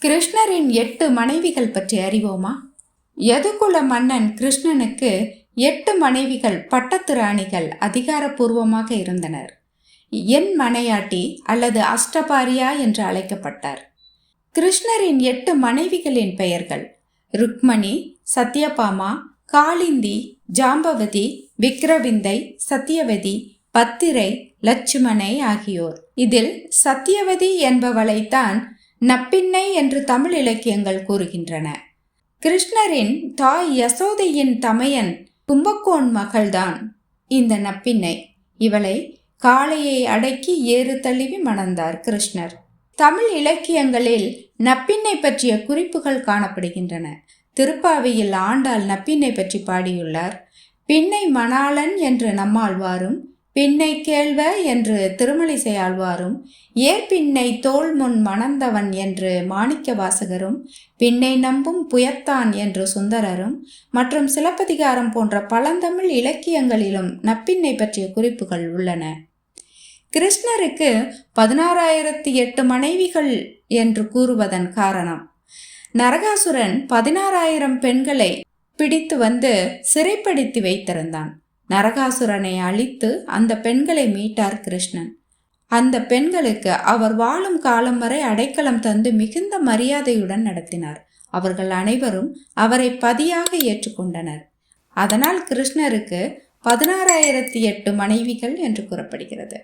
கிருஷ்ணரின் 8 மனைவிகள் பற்றி அறிவோமா? யதுகுல மன்னன் கிருஷ்ணனுக்கு 8 மனைவிகள் பட்டத்து ராணிகள் அதிகாரப்பூர்வமாக இருந்தனர். என் மனையாட்டி அல்லது அஷ்டபாரியா என்று அழைக்கப்பட்டார். கிருஷ்ணரின் 8 மனைவிகளின் பெயர்கள் ருக்மணி, சத்யபாமா, காளிந்தி, ஜாம்பவதி, விக்ரவிந்தை, சத்தியவதி, பத்திரை, லட்சுமணை ஆகியோர். இதில் சத்தியவதி என்பவளைத்தான் நப்பின்னை என்று தமிழ் இலக்கியங்கள் கூறுகின்றன. கிருஷ்ணரின் தாய் யசோதையின் தமையன் கும்பகோன் மகள்தான் இந்த நப்பின்னை. இவளை காளையை அடக்கி ஏறு தழுவி மணந்தார் கிருஷ்ணர். தமிழ் இலக்கியங்களில் நப்பின்னை பற்றிய குறிப்புகள் காணப்படுகின்றன. திருப்பாவையில் ஆண்டாள் நப்பின்னை பற்றி பாடியுள்ளார். பின்னை மணாளன் என்று நம்மாழ்வாரும், பின்னை கேள்வ என்று திருமழிசை ஆழ்வாரும், ஏற்பின்னை தோள் முன் மணந்தவன் என்று மாணிக்க வாசகரும், பின்னை நம்பும் புயத்தான் என்று சுந்தரரும் மற்றும் சிலப்பதிகாரம் போன்ற பழந்தமிழ் இலக்கியங்களிலும் நப்பின்னை பற்றிய குறிப்புகள் உள்ளன. கிருஷ்ணருக்கு 16,008 மனைவிகள் என்று கூறுவதன் காரணம், நரகாசுரன் 16,000 பெண்களை பிடித்து வந்து சிறைப்படுத்தி வைத்திருந்தான். நரகாசுரனை அழித்து அந்த பெண்களை மீட்டார் கிருஷ்ணன். அந்த பெண்களுக்கு அவர் வாழும் காலம் வரை அடைக்கலம் தந்து மிகுந்த மரியாதையுடன் நடத்தினார். அவர்கள் அனைவரும் அவரை பதியாக ஏற்றுக்கொண்டனர். அதனால் கிருஷ்ணருக்கு 16,008 மனைவிகள் என்று கூறப்படுகிறது.